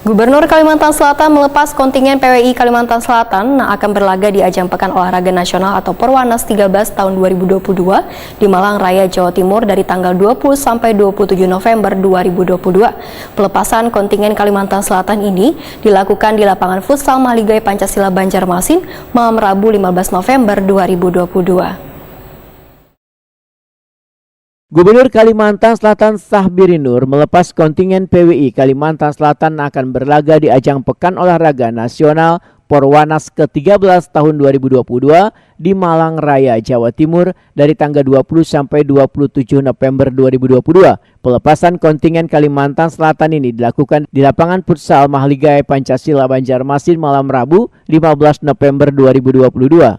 Gubernur Kalimantan Selatan melepas kontingen PWI Kalimantan Selatan yang akan berlaga di ajang Pekan Olahraga Nasional atau Porwanas 13 tahun 2022 di Malang Raya, Jawa Timur dari tanggal 20 sampai 27 November 2022. Pelepasan kontingen Kalimantan Selatan ini dilakukan di lapangan futsal Mahligai Pancasila Banjarmasin malam Rabu 15 November 2022. Gubernur Kalimantan Selatan Sahbiri Nur melepas kontingen PWI Kalimantan Selatan akan berlaga di ajang Pekan Olahraga Nasional Porwanas ke-13 tahun 2022 di Malang Raya, Jawa Timur dari tanggal 20 sampai 27 November 2022. Pelepasan kontingen Kalimantan Selatan ini dilakukan di lapangan futsal Mahligai Pancasila Banjarmasin malam Rabu 15 November 2022.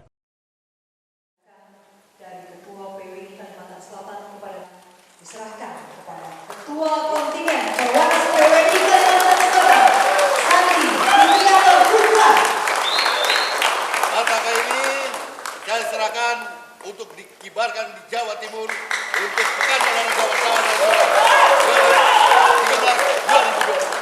Diserahkan kepada Ketua Kontingen Porwanas PWI Kalimantan Selatan, Sandi Pitrianur Putra. Maka ini saya serahkan untuk dikibarkan di Jawa Timur untuk Pekan Olahraga Wartawan Nasional 2013-2022.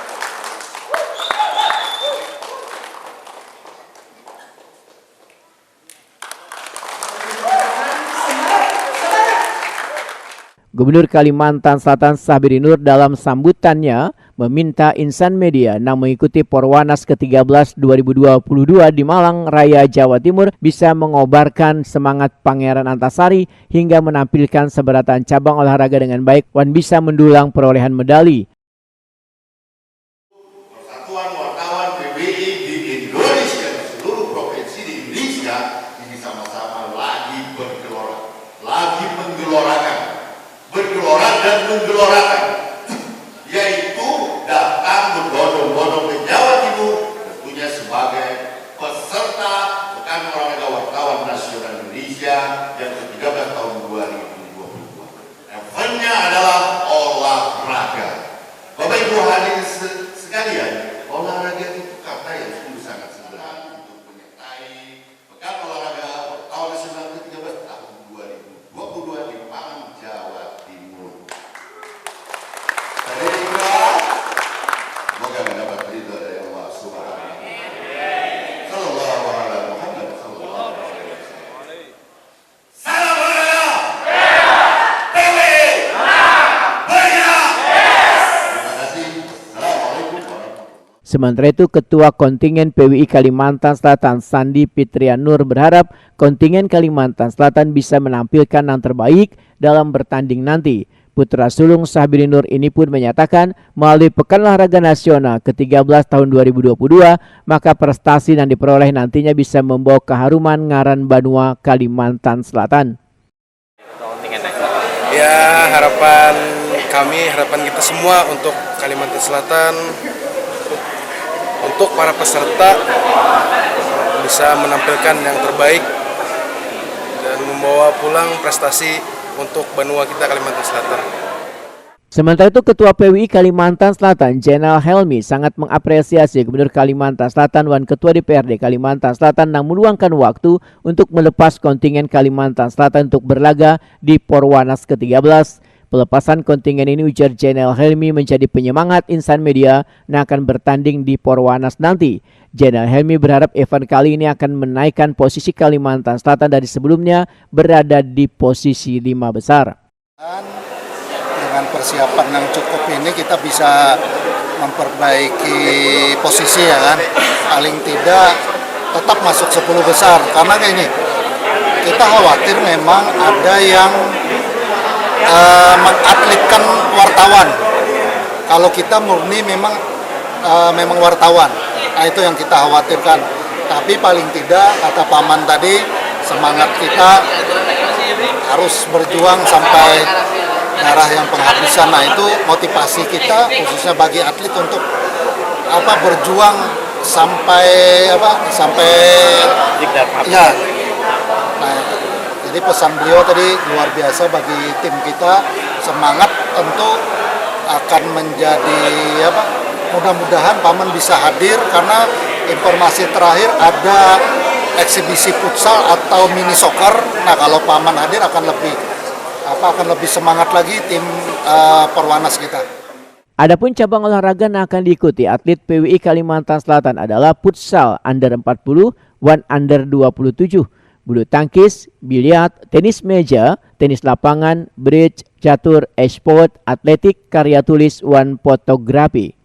Gubernur Kalimantan Selatan Sahbiri Nur dalam sambutannya meminta insan media yang mengikuti Porwanas ke-13 2022 di Malang Raya, Jawa Timur bisa mengobarkan semangat Pangeran Antasari hingga menampilkan seberatan cabang olahraga dengan baik dan bisa mendulang perolehan medali. Persatuan Wartawan PBI di Indonesia, di seluruh provinsi di Indonesia ini sama-sama lagi bergelora dan menggelorakan, yaitu datang berbondong-bondong ke Jawa Timur tentunya sebagai peserta Pekan Olahraga Wartawan Nasional Indonesia yang ke-13 tahun 2022. Eventnya adalah olahraga. Bapak Ibu hadirin sekalian, olahraga itu kata yang sungguh sangat sederhana untuk menyertai Pekan Olahraga Wartawan Nasional ke-13 tahun 2022 di Malang, Jawa Timur. Saya juga semoga mendapat ridho dari Allah Subhanahu wa Ta'ala. Sallallahu alaihi Muhammad sallallahu alaihi wasallam. Salam olahraga. PWI. Terima kasih. Assalamualaikum warahmatullahi. Sementara itu, Ketua Kontingen PWI Kalimantan Selatan Sandi Pitrianur berharap kontingen Kalimantan Selatan bisa menampilkan yang terbaik dalam bertanding nanti. Putra sulung Sahbiri Nur ini pun menyatakan melalui Pekan Olahraga Nasional ke-13 tahun 2022, maka prestasi yang diperoleh nantinya bisa membawa keharuman ngaran Banua Kalimantan Selatan. Ya, harapan kami, harapan kita semua untuk Kalimantan Selatan, untuk para peserta bisa menampilkan yang terbaik dan membawa pulang prestasi untuk benua kita Kalimantan Selatan. Sementara itu, Ketua PWI Kalimantan Selatan Jenderal Helmi sangat mengapresiasi Gubernur Kalimantan Selatan dan Ketua DPRD Kalimantan Selatan yang meluangkan waktu untuk melepas kontingen Kalimantan Selatan untuk berlaga di Porwanas ke-13. Pelepasan kontingen ini, ujar Jenderal Helmi, menjadi penyemangat insan media yang akan bertanding di Porwanas nanti. Jenderal Helmi berharap event kali ini akan menaikkan posisi Kalimantan Selatan dari sebelumnya berada di posisi 5 besar. Dengan persiapan yang cukup ini kita bisa memperbaiki posisi, ya kan, paling tidak tetap masuk 10 besar. Karena kayak ini, kita khawatir memang ada yang mengatletkan wartawan. Kalau kita murni memang wartawan, nah itu yang kita khawatirkan. Tapi paling tidak, kata Paman tadi, semangat kita harus berjuang sampai darah yang penghabisan. Nah itu motivasi kita khususnya bagi atlet untuk berjuang sampai ya. Nah, jadi pesan beliau tadi luar biasa bagi tim kita, semangat tentu akan menjadi mudah-mudahan Paman bisa hadir, karena informasi terakhir ada eksibisi futsal atau mini soccer. Nah kalau Paman hadir akan lebih semangat lagi tim Porwanas kita. Adapun cabang olahraga yang akan diikuti atlet PWI Kalimantan Selatan adalah futsal under 40, one under 27, bulu tangkis, biliar, tenis meja, tenis lapangan, bridge, catur, e-sport, atletik, karya tulis, one fotografi.